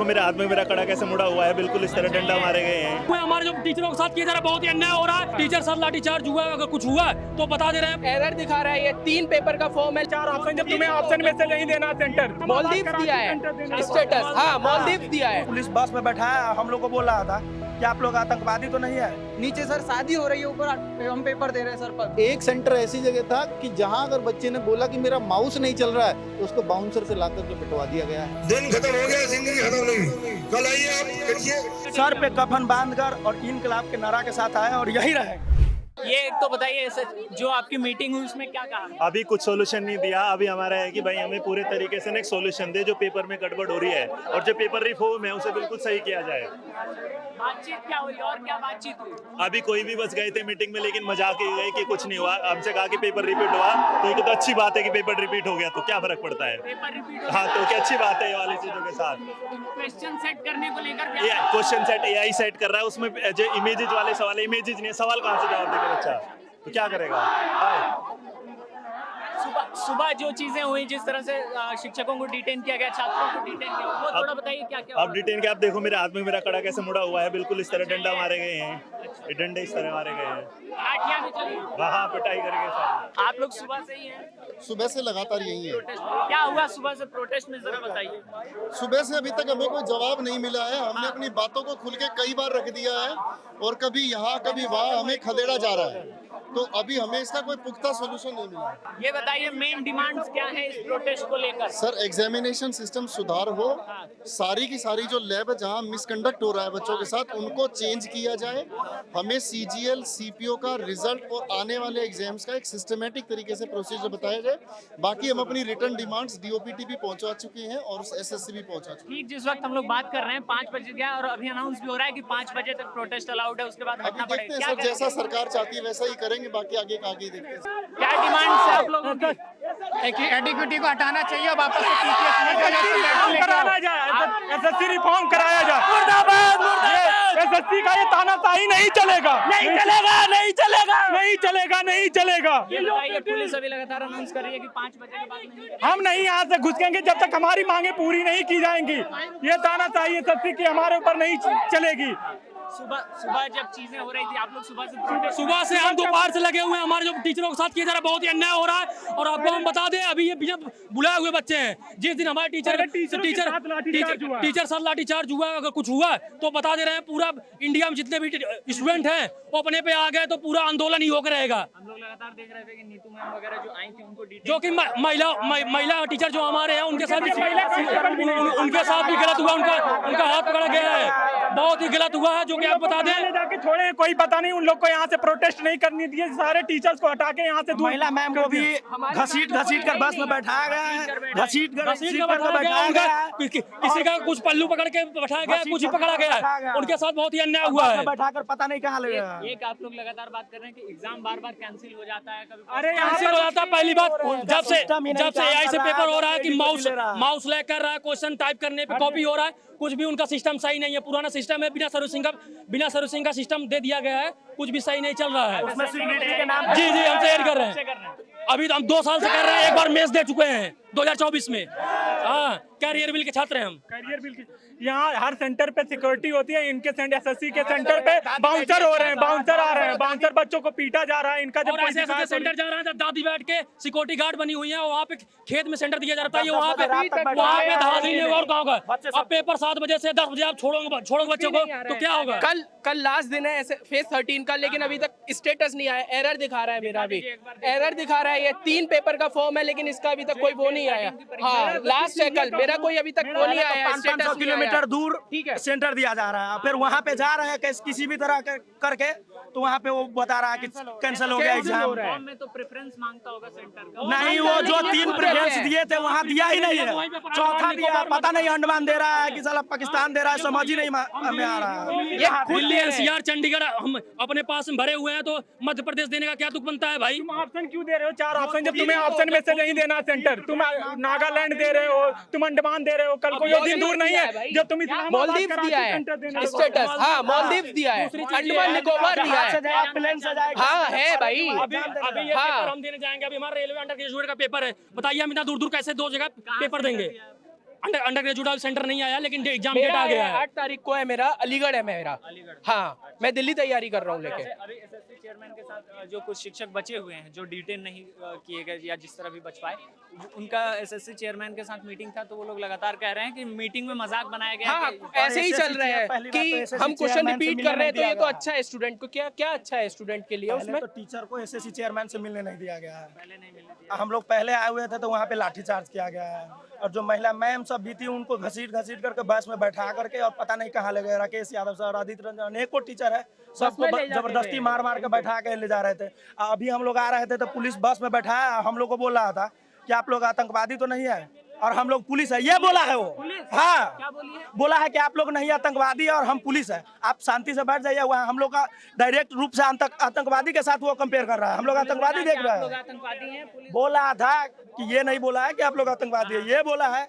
मेरे हाथ में मेरा कड़ा कैसे मुड़ा हुआ है, बिल्कुल इस तरह डंडा मारे गए हैं। हमारे जो टीचरों के साथ किया जा रहा है बहुत ही अन्याय हो रहा है। टीचर साथ लाठीचार्ज हुआ है, अगर कुछ हुआ है तो बता दे रहे हैं। एरर दिखा रहा है, ये 3 पेपर का फॉर्म है, 4 ऑप्शन, जब तुम्हें ऑप्शन में से नहीं देना सेंटर। मॉलदीव दिया है स्टेटस, हाँ मॉलदीव दिया है। पुलिस बस में बैठाया, हम लोग को बोल रहा था कि आप लोग आतंकवादी तो नहीं है। नीचे सर शादी हो रही है, ऊपर हम पेपर दे रहे हैं सर पर। एक सेंटर ऐसी जगह था कि जहां अगर बच्चे ने बोला कि मेरा माउस नहीं चल रहा है तो उसको बाउंसर से लाकर के पिटवा दिया गया है। दिन खत्म हो गया, जिंदगी खत्म नहीं। कल आइए आप करिए। सर पे कफन बांधकर और इनकलाब के नारा के साथ आए और यही रहे। ये एक तो बताइए जो आपकी मीटिंग हुई उसमें क्या कहा? अभी कुछ सोल्यूशन नहीं दिया। अभी हमारा है कि भाई हमें पूरे तरीके से एक सोल्यूशन दे, जो पेपर में गड़बड़ हो रही है और जो पेपर रिफॉर्म है उसे बिल्कुल सही किया जाए। बातचीत क्या हुई और क्या बातचीत हुई? अभी कोई भी बस गए थे मीटिंग में, लेकिन मजाक ही गए कि कुछ नहीं हुआ। हमसे कहा कि पेपर रिपीट हुआ, तो ये तो अच्छी बात है कि पेपर रिपीट हो गया, तो क्या फर्क पड़ता है। पेपर रिपीट हाँ, तो क्या अच्छी बात है ये वाली चीजों के साथ। क्वेश्चन सेट करने को लेकर क्वेश्चन सेट एआई सेट कर रहा है, उसमें जो इमेजेस वाले सवाल, इमेजेस नहीं है, सवाल कहाँ से जवाब देगा बच्चा, तो क्या करेगा। सुबह जो चीजें हुई, जिस तरह से शिक्षकों को डिटेन किया गया, छात्रों को डिटेन किया, वो थोड़ा बताइए क्या क्या। अब डिटेन के आप देखो, मेरे हाथ में मेरा कड़ा कैसे मुड़ा हुआ है, बिल्कुल इस तरह डंडा मारे गए हैं। ये डंडे इस तरह मारे गए हैं, लाठियां भी चली, वहाँ पिटाई करके सारी। आप लोग सुबह से ही हैं? सुबह से लगातार यही है। क्या हुआ सुबह से प्रोटेस्ट में, जरा बताइए। सुबह से अभी तक हमें कोई जवाब नहीं मिला है। हमने अपनी बातों को खुल के कई बार रख दिया है और कभी यहाँ कभी वहाँ हमें खदेड़ा जा रहा है, तो अभी हमें इसका कोई पुख्ता सोल्यूशन नहीं मिला। ये बताइए मेन डिमांड्स क्या है इस प्रोटेस्ट को लेकर? सर, एग्जामिनेशन सिस्टम सुधार हो, सारी की सारी जो लैब है जहाँ मिसकंडक्ट हो रहा है बच्चों के साथ, उनको चेंज किया जाए। हमें सीजीएल सीपीओ का रिजल्ट और आने वाले एग्जाम्स का एक सिस्टमेटिक तरीके से प्रोसीजर बताया जाए। बाकी हम अपनी रिटर्न डिमांड्स डीओपीटी भी पहुंचा चुके हैं और एसएससी भी पहुंचा चुके हैं। ठीक जिस वक्त हम लोग बात कर रहे हैं 5 बजे गया और अभी अनाउंस भी हो रहा है कि 5 बजे तक प्रोटेस्ट अलाउड है, उसके बाद अभी हटना देखते हैं पड़ेगा। सर, जैसा सरकार चाहती है वैसा ही करेंगे, बाकी आगे का आगे देखते हैं। क्या डिमांड्स है आप लोगों की? एडिक्विटी को हटाना चाहिए, वापस कराना जाए, एसएससी रिफॉर्म कराया जाए। मुर्दाबाद, एसएससी का ये तानाशाही नहीं चलेगा, नहीं चलेगा, नहीं चलेगा, नहीं चलेगा, नहीं चलेगा। ये बताइए, पुलिस अभी लगातार अनाउंस कर रही है कि 5 बजे के बाद नहीं। हम नहीं यहाँ से घुसेंगे जब तक हमारी मांगे पूरी नहीं की जाएंगी। ये तानाशाही एसएससी की हमारे ऊपर नहीं चलेगी। सुबह जब चीजें हो रही थी, आप लोग सुबह से हम दोपहर से लगे हुए हैं। हमारे जो टीचरों के साथ किया जा रहा है बहुत ही अन्याय हो रहा है। और आपको हम बता दें, अभी ये बुलाए हुए बच्चे हैं। जिस दिन हमारे टीचर साथ लाठीचार्ज हुआ है, अगर कुछ हुआ है तो बता दे रहे हैं, पूरा इंडिया में जितने भी स्टूडेंट हैं वो अपने पे आ गए तो पूरा आंदोलन ही होकर रहेगा। हम लोग लगातार देख रहे थे कि नीतू मैम वगैरह जो आई थी उनको जो कि महिला टीचर जो हमारे हैं उनके साथ भी गलत हुआ, उनका हाथ पकड़ा गया है, बहुत ही गलत हुआ है। जो कि आप बता दें, जाके छोड़े, कोई पता नहीं, उन लोग को यहाँ से प्रोटेस्ट नहीं करनी दिए, सारे टीचर्स को हटा के यहाँ से महिला मैम को भी घसीट कर बस में बैठाया गया है, घसीट कर बैठाया गया है। किसी का कुछ पल्लू पकड़ के बैठाया गया, कुछ ही पकड़ा गया, उनके साथ बहुत ही अन्याय हुआ है। बैठाकर पता नहीं कहाँ लगेगा। एक आप लोग लगातार बात कर रहे हैं कि एग्जाम बार-बार कैंसिल हो जाता है, कभी अरे कैंसिल हो जाता है। पहली बात, जब से एआई से पेपर हो रहा है कि माउस लैग कर रहा है, क्वेश्चन टाइप करने पे कॉपी हो रहा है, कुछ भी उनका सिस्टम सही नहीं है। पुराना सिस्टम है, बिना सर्विसिंग का सिस्टम दे दिया गया है, कुछ भी सही नहीं चल रहा है। जी हम शेयर कर रहे हैं। अभी तो हम 2 साल से कर रहे हैं, एक बार मेस दे चुके हैं 2024 में। हाँ, कैरियर बिल के छात्र हैं हम। कैरियर बिल की यहाँ हर सेंटर पे सिक्योरिटी होती है, इनके एसएससी के सेंटर पे बाउंसर हो रहे हैं, बाउंसर आ रहे हैं, बाउंसर बच्चों को पीटा जा रहा है। इनका जब ऐसे सेंटर जा रहा है, दादी बैठ के सिक्योरिटी गार्ड बनी हुई है, वहाँ पे खेत में सेंटर दिया जाता है, वहाँ पे धांधली नहीं होगा और कहाँ होगा। अब पेपर 7 बजे से 10 बजे आप छोड़ोगे बच्चों को तो क्या होगा। कल लास्ट दिन है फेज 13 का, लेकिन अभी तक स्टेटस नहीं आया। एरर दिखा रहा है, मेरा भी एरर दिखा रहा है। ये 3 पेपर का फॉर्म है, लेकिन इसका अभी तक कोई वो नहीं आया। हाँ, लास्ट है कल, मेरा कोई अभी तक वो नहीं आया। 500 किलोमीटर दूर सेंटर दिया जा रहा है, फिर वहाँ पे जा रहे हैं किसी भी तरह करके, तो वहाँ पे वो बता रहा है कि कैंसिल हो गया एग्जाम। फॉर्म में तो प्रेफरेंस मांगता होगा सेंटर का। नहीं, वो जो 3 प्रेफरेंस दिए थे वहाँ दिया ही नहीं है, चौथा दिया, पता नहीं अंडमान दे रहा है कि साला पाकिस्तान दे रहा है, समझ ही नहीं हमें आ रहा है। दिल्ली एनसीआर चंडीगढ़ हम अपने पास में भरे हुए हैं, तो मध्य प्रदेश देने का क्या तुक बनता है भाई। तुम ऑप्शन क्यों दे रहे हो? 4 ऑप्शन, जब तुम्हें ऑप्शन में से नहीं देना सेंटर। तुम नागालैंड दे रहे हो, तुम अंडमान दे रहे हो, कल को ये दिन दूर नहीं है जब तुम मालदीव दिया है स्टेटस। हाँ, मालदीव दिया है, अंडमान निकोबार दिया है। प्लेन से जाएगा। हाँ है भाई, अभी ये पेपर हम देने जाएंगे। अभी हमारा रेलवे अंडर ग्रेजुएट का पेपर है, बताइए हम इतना दूर कैसे 2 जगह पेपर देंगे। अंडर ग्रेजुएट सेंटर नहीं आया, लेकिन एग्जाम डेट आ गया है। 8 तारीख को है मेरा, अलीगढ़ है मेरा। हाँ, मैं दिल्ली तैयारी कर रहा हूँ लेके। अभी एसएससी चेयरमैन के साथ जो कुछ शिक्षक बचे हुए हैं, जो डिटेन नहीं किए गए या जिस तरह भी बच पाए, उनका एसएससी चेयरमैन के साथ मीटिंग था, तो वो लोग लगातार कह रहे हैं कि मीटिंग में मजाक बनाया गया हाँ, कि ऐसे ही चल रहे हैं कि हम क्वेश्चन रिपीट कर रहे हैं, तो ये तो अच्छा है स्टूडेंट को। क्या क्या अच्छा है स्टूडेंट के लिए उसमें? तो टीचर को एसएससी चेयरमैन से मिलने नहीं दिया गया है। पहले नहीं मिलने दिया। हम लोग पहले आए हुए थे तो वहाँ पे लाठीचार्ज किया गया है, और जो महिला मैम सब भी थी उनको घसीट करके बस में बैठा करके, और पता नहीं कहाँ ले गए। राकेश यादव सर, आदित्य रंजन, अनेकों टीचर है, सबको जबरदस्ती मार के बैठा के ले जा रहे थे। अभी हम लोग आ रहे थे तो पुलिस बस में बैठाया, हम लोग को बोल रहा था कि आप लोग आतंकवादी तो नहीं है, और हम लोग पुलिस है, ये बोला है वो। हाँ, बोला है कि आप लोग नहीं आतंकवादी और हम पुलिस है, आप शांति से बैठ जाइए। वहाँ हम लोग का डायरेक्ट रूप से आतंकवादी के साथ वो कंपेयर कर रहा है। हम लोग आतंकवादी देख रहे हैं। आतंकवादी हैं, पुलिस बोला था कि ये नहीं बोला है कि आप लोग आतंकवादी है, ये बोला है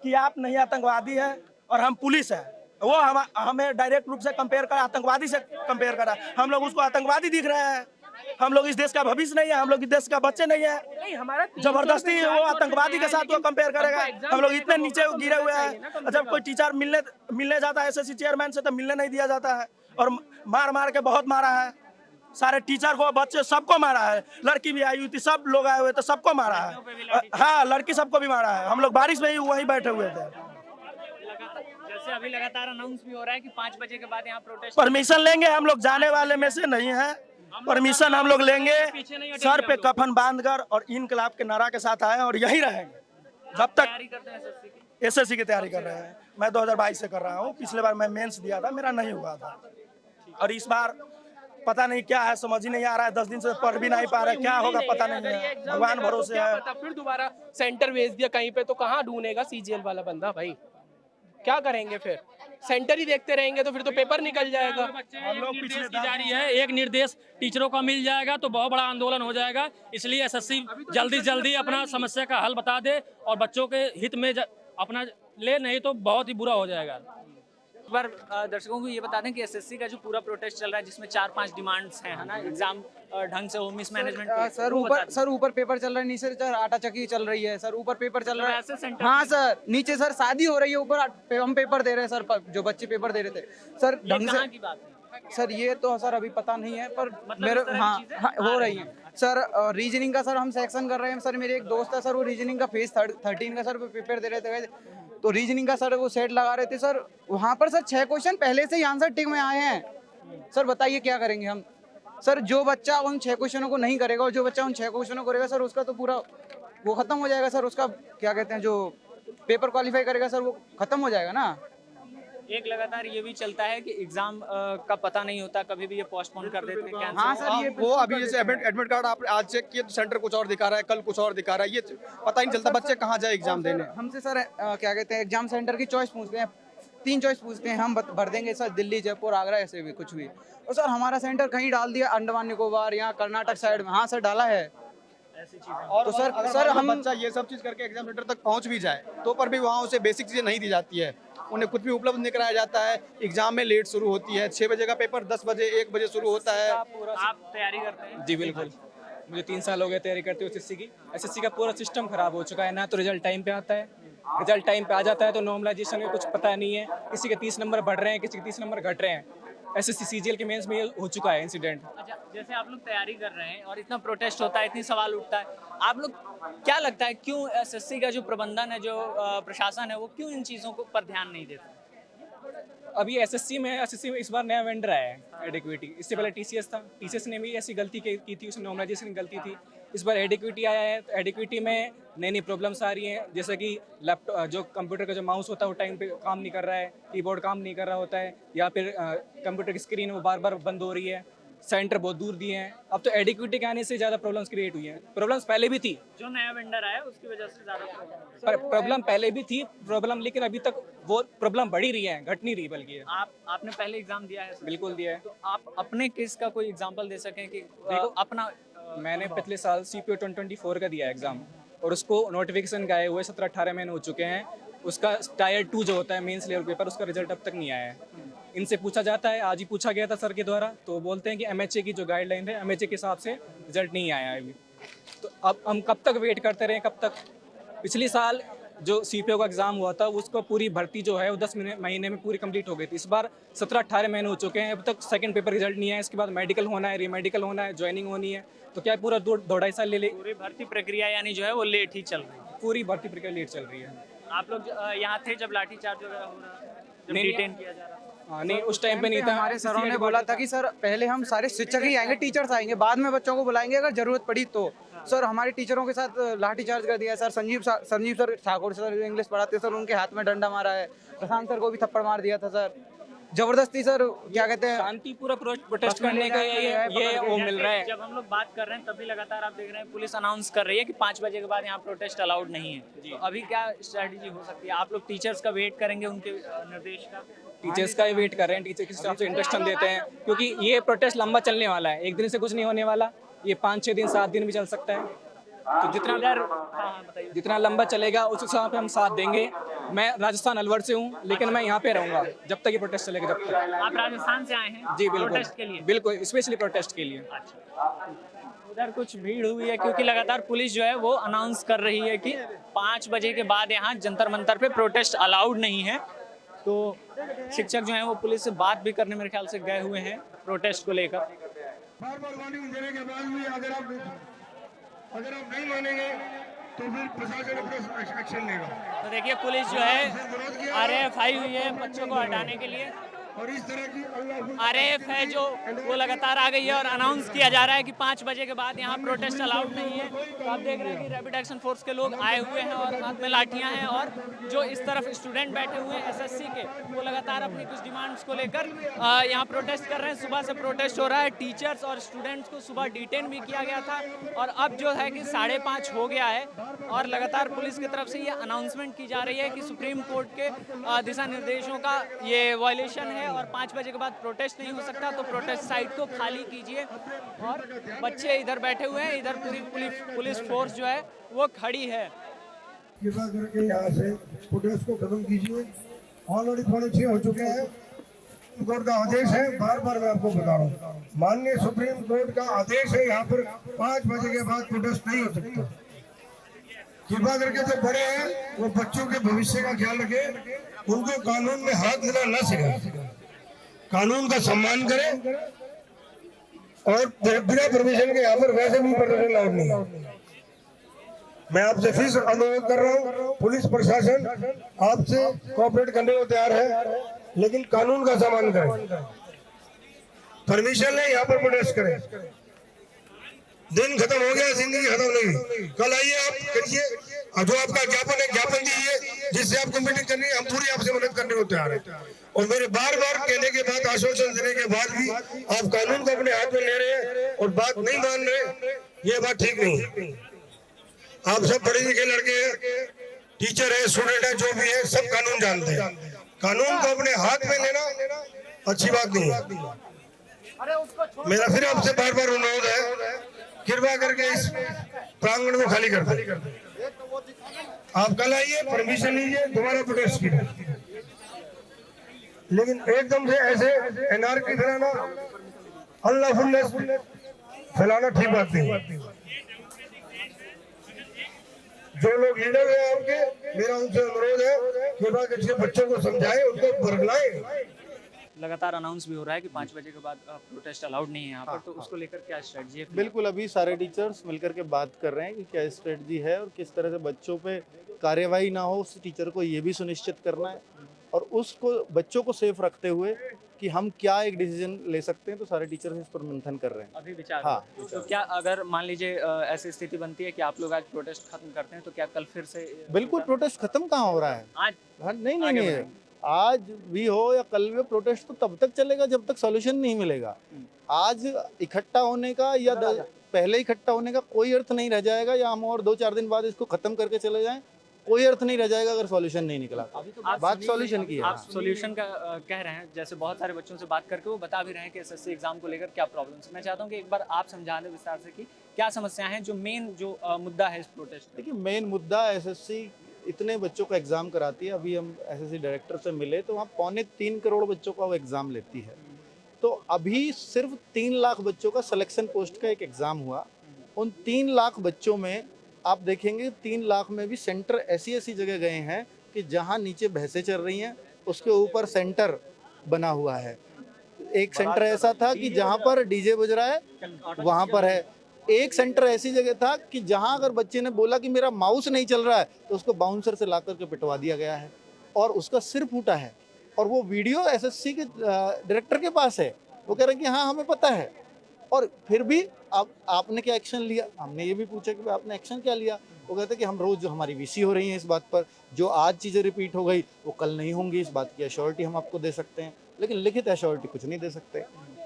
कि आप नहीं आतंकवादी है और हम पुलिस है। वो हमें डायरेक्ट रूप से कंपेयर कर, आतंकवादी से कंपेयर करा। हम लोग उसको आतंकवादी दिख रहे हैं। हम लोग इस देश का भविष्य नहीं है, हम लोग इस देश का बच्चे नहीं है। हमारा जबरदस्ती वो आतंकवादी के साथ वो कंपेयर करेगा। हम लोग इतने नीचे गिरे हुए हैं। जब कोई टीचर मिलने जाता है एसएससी चेयरमैन से, तो मिलने नहीं दिया जाता है, और मार के बहुत मारा है। सारे टीचर को, बच्चे सबको मारा है। लड़की भी आई हुई थी, सब लोग आए हुए थे, सबको मारा है। हाँ, लड़की सबको भी मारा है। हम लोग बारिश में ही वहीं बैठे हुए थे। जैसे अभी लगातार अनाउंस भी हो रहा है कि 5 बजे के बाद यहाँ प्रोटेस्ट। परमिशन लेंगे, हम लोग जाने वाले में से नहीं है। परमिशन हम लोग लेंगे, सर पे कफन बांधकर और इनकलाब के नारा के साथ आए और यही रहेंगे जब तक। एसएससी की तैयारी कर रहे हैं। मैं 2022 से कर रहा हूँ। पिछले बार मैं मेंस दिया था, मेरा नहीं हुआ था, और इस बार पता नहीं क्या है, समझ ही नहीं आ रहा है। 10 दिन से पढ़ भी नहीं पा रहे, क्या होगा पता नहीं है। भगवान भरोसे है। फिर दोबारा सेंटर भेज दिया कहीं पे, तो कहाँ ढूंढेगा सीजीएल वाला बंदा भाई? क्या करेंगे फिर? सेंटर ही देखते रहेंगे तो फिर तो पेपर निकल जाएगा। हम लोग पिछले जारी है, एक निर्देश टीचरों का मिल जाएगा तो बहुत बड़ा आंदोलन हो जाएगा। इसलिए एसएससी जल्दी अपना समस्या का हल बता दे और बच्चों के हित में अपना ले, नहीं तो बहुत ही बुरा हो जाएगा। एक बार दर्शकों को ये बता दें कि एसएससी का जो पूरा प्रोटेस्ट चल रहा है, जिसमें 4-5 डिमांड्स हैं, है ना, एग्जाम ढंग से हो, मिसमैनेजमेंट। सर ऊपर पेपर चल रहा है, नीचे सर आटा चक्की चल रही है। सर ऊपर पेपर चल रहा ऐसे है। सेंटर हाँ सर, नीचे सर शादी हो रही है, ऊपर हम पेपर दे रहे हैं सर। जो बच्चे पेपर दे रहे थे सर ढंग से। की बात है सर ये तो सर अभी पता नहीं है, पर मतलब मेरे इस तरह की हाँ चीजें हाँ हो रही हैं सर। रीजनिंग का सर हम सेक्शन कर रहे हैं सर। मेरे एक दोस्त है सर, वो रीजनिंग का फेज 13 का सर पेपर दे रहे थे, तो रीजनिंग का सर वो सेट लगा रहे थे सर। वहाँ पर सर 6 क्वेश्चन पहले से ही आंसर टिक में आए हैं। सर बताइए क्या करेंगे हम? सर जो बच्चा उन 6 क्वेश्चनों को नहीं करेगा और जो बच्चा उन 6 क्वेश्चनों को करेगा सर, उसका तो पूरा वो खत्म हो जाएगा सर। उसका क्या कहते हैं, जो पेपर क्वालिफाई करेगा सर, वो खत्म हो जाएगा ना। एक लगातार ये भी चलता है कि एग्जाम का पता नहीं होता, कभी भी ये पोस्टपोन कर देते हैं, कैंसिल। हाँ सर, ये वो अभी जैसे एडमिट कार्ड आप आज चेक किए तो सेंटर कुछ और दिखा रहा है, कल कुछ और दिखा रहा है, ये पता ही नहीं चलता बच्चे कहाँ जाए एग्जाम देने। हमसे सर क्या कहते हैं, एग्जाम सेंटर की चॉइस पूछते हैं, 3 चॉइस पूछते हैं, हम भर देंगे सर दिल्ली, जयपुर, आगरा, ऐसे भी कुछ भी। और सर हमारा सेंटर कहीं डाल दिया अंडमान निकोबार या कर्नाटक साइड में। हाँ सर डाला है। और तो सर सर हम बच्चा ये सब चीज करके एग्जाम सेंटर तक पहुंच भी जाए तो पर भी वहाँ उसे बेसिक चीजें नहीं दी जाती है, उन्हें कुछ भी उपलब्ध नहीं कराया जाता है। एग्जाम में लेट शुरू होती है, 6 बजे का पेपर 10 बजे 1 बजे शुरू होता है। आप तैयारी करते हैं? जी बिल्कुल, मुझे 3 साल हो गए तैयारी करते हुए एसएससी का पूरा सिस्टम खराब हो चुका है। ना तो रिजल्ट टाइम पे आता है, रिजल्ट टाइम पे आ जाता है तो नॉर्मलाइजेशन का कुछ पता नहीं है। किसी के 30 नंबर बढ़ रहे हैं, किसी के 30 नंबर घट रहे हैं। एसएससी सीजीएल के मेंस में ये हो चुका है इंसिडेंट। अच्छा, जैसे आप लोग तैयारी कर रहे हैं और इतना प्रोटेस्ट होता है, इतनी सवाल उठता है, आप लोग क्या लगता है क्यों एसएससी का जो प्रबंधन है, जो प्रशासन है, वो क्यों इन चीज़ों को पर ध्यान नहीं देता? अभी एसएससी में इस बार नया वेंडर आया है एडिक्विटी। इससे पहले टीसीएस था, टीसीएस ने भी ऐसी गलती की थी, उसमें नॉर्मलाइजेशन की गलती थी। इस बार एडिक्विटी आया है तो एडिक्विटी में नई प्रॉब्लम्स आ रही हैं, जैसे कि लैपटॉप, जो कंप्यूटर का जो माउस होता है वो टाइम पे काम नहीं कर रहा है, कीबोर्ड काम नहीं कर रहा होता है, या फिर कंप्यूटर की स्क्रीन वो बार बार बंद हो रही है, सेंटर बहुत दूर दिए हैं। अब तो एडिक्विटी के आने से ज़्यादा प्रॉब्लम्स क्रिएट हुई हैं। प्रॉब्लम्स पहले भी थी, जो नया वेंडर आया उसकी वजह से ज़्यादा पर प्रॉब्लम पहले भी थी प्रॉब्लम, लेकिन अभी तक वो प्रॉब्लम बढ़ ही रही है, घट नहीं रही बल्कि। आपने पहले एग्जाम दिया है? बिल्कुल दिया है। तो आप अपने केस का कोई एग्जांपल दे सकें कि अपना? मैंने पिछले साल CPO 2024 का दिया एग्ज़ाम और उसको नोटिफिकेशन गए हुए 17-18 महीने हो चुके हैं। उसका टायर 2 जो होता है मेंस लेवल पेपर, उसका रिजल्ट अब तक नहीं आया है। इनसे पूछा जाता है, आज ही पूछा गया था सर के द्वारा, तो बोलते हैं कि MHA की जो गाइडलाइन है, MHA के हिसाब से रिजल्ट नहीं आया है अभी। तो अब हम कब तक वेट करते रहे, कब तक? पिछले साल जो CPO का एग्ज़ाम हुआ था उसको पूरी भर्ती जो है वो 10 महीने में पूरी कंप्लीट हो गई थी। इस बार 17-18 महीने हो चुके हैं, अब तक सेकंड पेपर रिजल्ट नहीं है। इसके बाद मेडिकल होना है, रीमेडिकल होना है, ज्वाइनिंग होनी है, तो क्या पूरा 2-2.5 साल ले पूरी भर्ती प्रक्रिया यानी जो है वो लेट ही चल रही है। पूरी भर्ती प्रक्रिया लेट चल रही है। आप लोग यहाँ थे जब लाठीचार्ज वगैरह हो रहा था, जब नहीं, डिटेन किया जा रहा था? नहीं, उस टाइम पे नहीं था। हमारे सरों ने बोला था कि सर पहले हम सारे शिक्षक ही आएंगे, टीचर्स आएंगे, बाद में बच्चों को बुलाएंगे अगर जरूरत पड़ी तो। सर हमारे टीचरों के साथ लाठीचार्ज कर दिया। Sir Sanjeev sir Thakur sir जो इंग्लिश पढ़ाते सर, उनके हाथ में डंडा मारा है। प्रशांत सर को भी थप्पड़ मार दिया था सर, जबरदस्ती। सर क्या कहते हैं, शांति पूरा प्रोटेस्ट करने का ये वो मिल रहा है। जब हम लोग बात कर रहे हैं तभी लगातार आप देख रहे हैं पुलिस अनाउंस कर रही है कि 5 बजे के बाद यहाँ प्रोटेस्ट अलाउड नहीं है। तो अभी क्या स्ट्रेटजी हो सकती है? आप लोग टीचर्स का वेट करेंगे उनके निर्देश का? टीचर्स का ही वेट कर रहे हैं, टीचर किस हिसाब से इंडक्शन देते हैं, क्योंकि ये प्रोटेस्ट लंबा चलने वाला है। एक दिन से कुछ नहीं होने वाला, ये 5-6 दिन 7 दिन भी चल सकता है। तो जितना लंबा चलेगा उस हिसाब से हम साथ देंगे। मैं राजस्थान अलवर से हूँ, लेकिन मैं यहाँ पे रहूँगा जब तक ये प्रोटेस्ट चलेगा। जब तक आप राजस्थान से आए हैं? जी प्रोटेस्ट के लिए? बिल्कुल, स्पेशली प्रोटेस्ट के लिए। उधर कुछ भीड़ हुई है क्योंकि लगातार पुलिस जो है वो अनाउंस कर रही है कि 5 बजे के बाद यहाँ जंतर मंतर पे प्रोटेस्ट अलाउड नहीं है। तो शिक्षक जो हैं वो पुलिस से बात भी करने मेरे ख्याल से गए हुए हैं प्रोटेस्ट को लेकर। बार-बार वार्निंग देने के बाद भी अगर आप नहीं मानेंगे तो फिर प्रशासन अपना एक्शन लेगा। तो देखिए पुलिस जो है RAF आई हुई है बच्चों को हटाने के लिए, और इस तरह की RAF है जो वो लगातार आ गई है और अनाउंस किया जा रहा है कि 5 बजे के बाद यहाँ प्रोटेस्ट अलाउड नहीं है। तो आप देख रहे हैं कि रैपिड एक्शन फोर्स के लोग आए हुए हैं और हाथ में लाठियाँ हैं, और जो इस तरफ स्टूडेंट बैठे हुए हैं SSC के, वो लगातार अपनी कुछ डिमांड्स को लेकर यहाँ प्रोटेस्ट कर रहे हैं। सुबह से प्रोटेस्ट हो रहा है। टीचर्स और स्टूडेंट्स को सुबह डिटेन भी किया गया था, और अब जो है कि 5:30 हो गया है, और लगातार पुलिस की तरफ से ये अनाउंसमेंट की जा रही है कि सुप्रीम कोर्ट के दिशा निर्देशों का ये वायलेशन है और 5 बजे के बाद प्रोटेस्ट नहीं हो सकता। तो प्रोटेस्ट साइट को खाली कीजिए। और बच्चे इधर बैठे हुए हैं, इधर पूरी पुलिस फोर्स जो है वो खड़ी है। कृपा करके यहाँ से प्रोटेस्ट को खत्म कीजिए। ऑलरेडी 5:45 हो चुके हैं। कोर्ट का आदेश है, बार-बार मैं आपको बता रहा हूँ, माननीय सुप्रीम कोर्ट का आदेश है, यहाँ पर 5 बजे के बाद प्रोटेस्ट नहीं हो सकता। कृपा करके जो बड़े हैं वो बच्चों के भविष्य का ख्याल रखें, उनको कानून में हाथ देना न सिखाएं, कानून का सम्मान करें, और बिना परमिशन के यहाँ पर वैसे भी प्रदर्शन अलाउड नहीं है। मैं आपसे फिर अनुरोध कर रहा हूँ, पुलिस प्रशासन आपसे कोऑपरेट करने को तैयार है, लेकिन कानून का सम्मान करें। परमिशन ले, यहाँ पर प्रोटेस्ट करें। दिन खत्म हो गया, जिंदगी खत्म नहीं हुई। कल आइए, आप करिए, जो आपका ज्ञापन है ज्ञापन दीजिए, जिससे आपको मीटिंग करनी है, हम पूरी आपसे मदद करने को तैयार है। और मेरे बार-बार कहने के बाद, आश्वासन देने के बाद भी आप कानून को अपने हाथ में ले रहे हैं और बात नहीं मान रहे, ये बात ठीक नहीं। आप सब पढ़े लिखे लड़के हैं, टीचर है, स्टूडेंट है, जो भी है, सब कानून जानते हैं। कानून को अपने हाथ में लेना अच्छी बात नहीं है। मेरा फिर आपसे बार-बार अनुरोध है, कृपया करके इस प्रांगण को खाली कर दें। आप कल आइए, परमिशन लीजिए, दोबारा प्रोटेस्ट कीजिए, लेकिन एकदम से ऐसे एनआरकी फैलाना, अनलॉफुलनेस फैलाना ठीक बात नहीं। जो लोग लीडर हैं आपके, मेरा उनसे अनुरोध है, कृपया करके बच्चों को समझाएं, उनको बरगलाएं। लगातार अनाउंस भी हो रहा है कि 5 बजे के बाद प्रोटेस्ट अलाउड नहीं है यहाँ पर, तो उसको लेकर क्या स्ट्रेटजी है? बिल्कुल, अभी सारे टीचर्स मिलकर के बात कर रहे हैं कि क्या स्ट्रेटजी है और किस तरह से बच्चों पे कार्यवाही ना हो। उस टीचर को ये भी सुनिश्चित करना है, और उसको बच्चों को सेफ रखते हुए कि हम क्या एक डिसीजन ले सकते हैं। तो सारे टीचर्स इस पर मंथन कर रहे हैं अभी विचार। हाँ, तो क्या अगर मान लीजिए ऐसी स्थिति बनती है कि आप लोग आज प्रोटेस्ट खत्म करते हैं, तो क्या कल फिर से? बिल्कुल, प्रोटेस्ट खत्म कहाँ हो रहा है आज? नहीं, आज भी हो या कल भी हो, प्रोटेस्ट तो तब तक चलेगा जब तक सॉल्यूशन नहीं मिलेगा। आज इकट्ठा होने का या पहले इकट्ठा होने का कोई अर्थ नहीं रह जाएगा, या हम और 2-4 दिन बाद इसको खत्म करके चले जाएं, कोई अर्थ नहीं रह जाएगा अगर सॉल्यूशन नहीं निकला। बात सॉल्यूशन की है। आप सॉल्यूशन का कह रहे हैं, जैसे बहुत सारे बच्चों से बात करके वो बता भी रहे हैं कि SSC एग्जाम को लेकर क्या प्रॉब्लम्स है। मैं चाहता हूं कि एक बार आप समझा दें विस्तार से कि क्या समस्याएं हैं, जो मेन जो मुद्दा है इस प्रोटेस्ट। देखिए, मेन मुद्दा SSC इतने बच्चों का एग्जाम कराती है। अभी हम SSC डायरेक्टर से मिले तो वहाँ 3.25 करोड़ बच्चों का वो एग्जाम लेती है। तो अभी सिर्फ 3 लाख बच्चों का सिलेक्शन पोस्ट का एक एग्जाम हुआ। उन 3 लाख बच्चों में आप देखेंगे 3 लाख में भी सेंटर ऐसी ऐसी जगह गए हैं कि जहां नीचे भैंसें चल रही हैं, उसके ऊपर सेंटर बना हुआ है। एक सेंटर ऐसा था कि जहां पर डीजे बज रहा है वहां पर है। एक सेंटर ऐसी जगह था कि जहां अगर बच्चे ने बोला कि मेरा माउस नहीं चल रहा है तो उसको बाउंसर से ला करके पिटवा दिया गया है और उसका सिर फूटा है। और वो वीडियो एसएससी के डायरेक्टर के पास है। वो कह रहे हैं कि हाँ हमें पता है, और फिर भी आपने क्या एक्शन लिया? हमने ये भी पूछा कि आपने एक्शन क्या लिया? वो कहते हैं कि हम रोज जो हमारी वीसी हो रही है इस बात पर, जो आज चीज़ें रिपीट हो गई वो कल नहीं होंगी, इस बात की एश्योरिटी हम आपको दे सकते हैं, लेकिन लिखित एश्योरिटी कुछ नहीं दे सकते।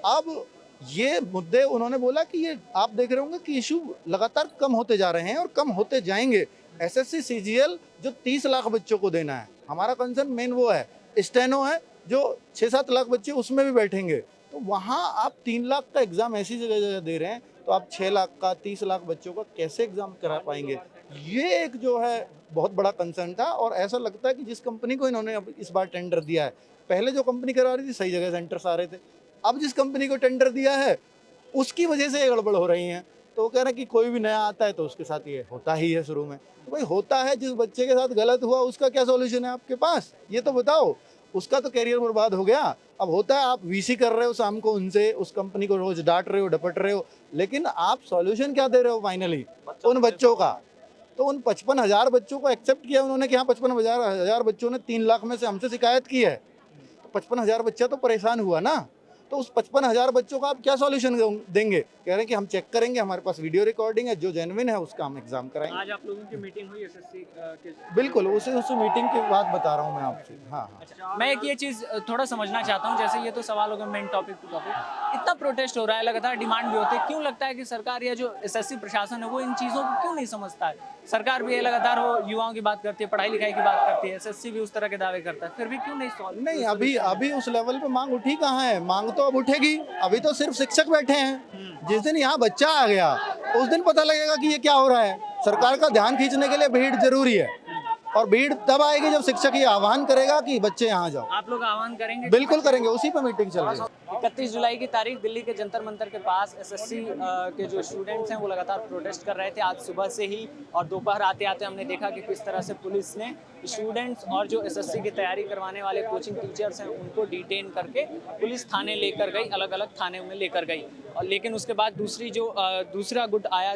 अब ये मुद्दे उन्होंने बोला कि ये आप देख रहे होंगे कि इशू लगातार कम होते जा रहे हैं और कम होते जाएंगे। एसएससी सीजीएल जो 30 लाख बच्चों को देना है, हमारा कंसर्न मेन वो है। स्टेनो है जो 6-7 लाख बच्चे उसमें भी बैठेंगे, तो वहाँ आप 3 लाख का एग्ज़ाम ऐसी जगह जगह दे रहे हैं, तो आप 6 लाख का 30 लाख बच्चों का कैसे एग्ज़ाम करा पाएंगे? ये एक जो है बहुत बड़ा कंसर्न था। और ऐसा लगता है कि जिस कंपनी को इन्होंने अब इस बार टेंडर दिया है, पहले जो कंपनी करा रही थी सही जगह सेंटर्स आ रहे थे, अब जिस कंपनी को टेंडर दिया है उसकी वजह से ये गड़बड़ हो रही हैं। तो वो कह रहे हैं कि कोई भी नया आता है तो उसके साथ ये होता ही है शुरू में। तो भाई होता है, जिस बच्चे के साथ गलत हुआ उसका क्या सॉल्यूशन है आपके पास? ये तो बताओ। उसका तो कैरियर बर्बाद हो गया। अब होता है आप वीसी कर रहे हो शाम को उनसे, उस कंपनी को रोज डांट रहे हो, डपट रहे हो, लेकिन आप सॉल्यूशन क्या दे रहे हो फाइनली उन बच्चों का? तो उन 55,000 बच्चों को एक्सेप्ट किया उन्होंने कि हाँ 55,000 बच्चों ने 3 लाख में से हमसे शिकायत की है, तो 55,000 बच्चा तो परेशान हुआ ना। तो उस 55,000 बच्चों का आप क्या सॉल्यूशन देंगे? कह रहे हैं कि हम चेक करेंगे, हमारे पास वीडियो रिकॉर्डिंग है, जो जेन्युइन है उसका हम एग्जाम कराएंगे। आज आप लोगों की मीटिंग हुई एसएससी के? बिल्कुल, उस मीटिंग की बात बता रहा हूँ मैं आपसे। हाँ अच्छा, मैं एक ये चीज़ थोड़ा समझना चाहता हूँ, जैसे ये तो सवाल होगा मेन टॉपिक टू टॉपिक, इतना प्रोटेस्ट हो रहा है, लगातार डिमांड भी होती है, क्यों लगता है कि सरकार या जो एसएससी प्रशासन है वो इन चीज़ों को क्यों नहीं समझता है? सरकार भी लगातार वो युवाओं की बात करती है, पढ़ाई लिखाई की बात करती है, एसएससी भी उस तरह के दावे करता है, फिर भी क्यों नहीं सॉल्व? नहीं, अभी उस लेवल पे मांग उठी कहाँ है? मांग तो अब उठेगी। अभी तो सिर्फ शिक्षक बैठे हैं। जिस दिन यहाँ बच्चा आ गया उस दिन पता लगेगा कि ये क्या हो रहा है। सरकार का ध्यान खींचने के लिए भीड़ जरूरी है, और भीड़ तब आएगी जब शिक्षक ये आह्वान करेगा कि बच्चे यहाँ जाओ। आप लोग आह्वान करेंगे? बिल्कुल करेंगे, उसी पर मीटिंग चल रही है। 31 जुलाई की तारीख दिल्ली के जंतर मंतर के पास एसएससी के जो स्टूडेंट्स हैं वो लगातार प्रोटेस्ट कर रहे थे आज सुबह से ही, और दोपहर आते आते हमने देखा कि किस तरह से पुलिस ने स्टूडेंट्स और जो एसएससी की तैयारी करवाने वाले कोचिंग टीचर्स हैं उनको डिटेन करके पुलिस थाने लेकर गई, अलग अलग थाने में लेकर गई। और लेकिन उसके बाद दूसरा गुट आया,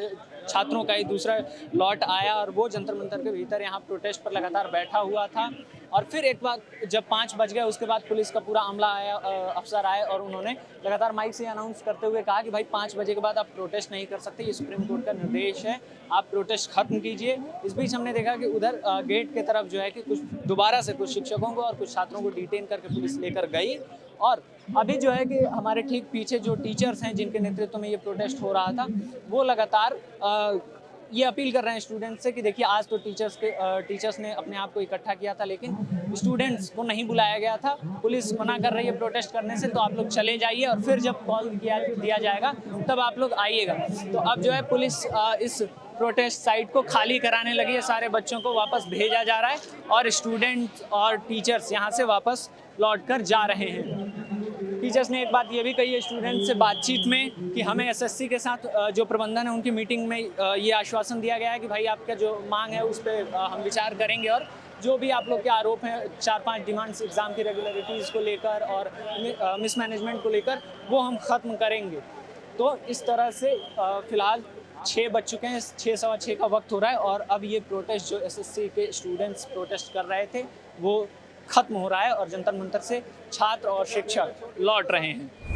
छात्रों का ही दूसरा लॉट आया, और वो जंतर मंतर के भीतर यहाँ प्रोटेस्ट पर लगातार बैठा हुआ था। और फिर एक बार जब 5 बज गए उसके बाद पुलिस का पूरा अमला आया, अफसर आए, और उन्होंने लगातार माइक से अनाउंस करते हुए कहा कि भाई 5 बजे के बाद आप प्रोटेस्ट नहीं कर सकते, ये सुप्रीम कोर्ट का निर्देश है, आप प्रोटेस्ट खत्म कीजिए। इस बीच हमने देखा कि उधर गेट के तरफ जो है कि कुछ दोबारा से कुछ शिक्षकों को और कुछ छात्रों को डिटेन करके पुलिस लेकर गई। और अभी जो है कि हमारे ठीक पीछे जो टीचर्स हैं जिनके नेतृत्व में ये प्रोटेस्ट हो रहा था, वो लगातार ये अपील कर रहे हैं स्टूडेंट्स से कि देखिए आज तो टीचर्स ने अपने आप को इकट्ठा किया था, लेकिन स्टूडेंट्स को नहीं बुलाया गया था, पुलिस मना कर रही है प्रोटेस्ट करने से, तो आप लोग चले जाइए और फिर जब कॉल दिया जाएगा तब आप लोग आइएगा। तो अब जो है पुलिस इस प्रोटेस्ट साइट को खाली कराने लगी है, सारे बच्चों को वापस भेजा जा रहा है और स्टूडेंट्स और टीचर्स यहाँ से वापस लौट कर जा रहे हैं। टीचर्स ने एक बात ये भी कही है स्टूडेंट से बातचीत में कि हमें एसएससी के साथ जो प्रबंधन है उनकी मीटिंग में ये आश्वासन दिया गया है कि भाई आपका जो मांग है उस पर हम विचार करेंगे, और जो भी आप लोग के आरोप हैं 4-5 डिमांड्स एग्ज़ाम की रेगुलरिटीज़ को लेकर और मिसमैनेजमेंट को लेकर वो हम ख़त्म करेंगे। तो इस तरह से फ़िलहाल 6 बज चुके हैं, 6 सवा 6 का वक्त हो रहा है, और अब ये प्रोटेस्ट जो एसएससी के स्टूडेंट्स प्रोटेस्ट कर रहे थे वो खत्म हो रहा है और जंतर मंतर से छात्र और शिक्षक लौट रहे हैं।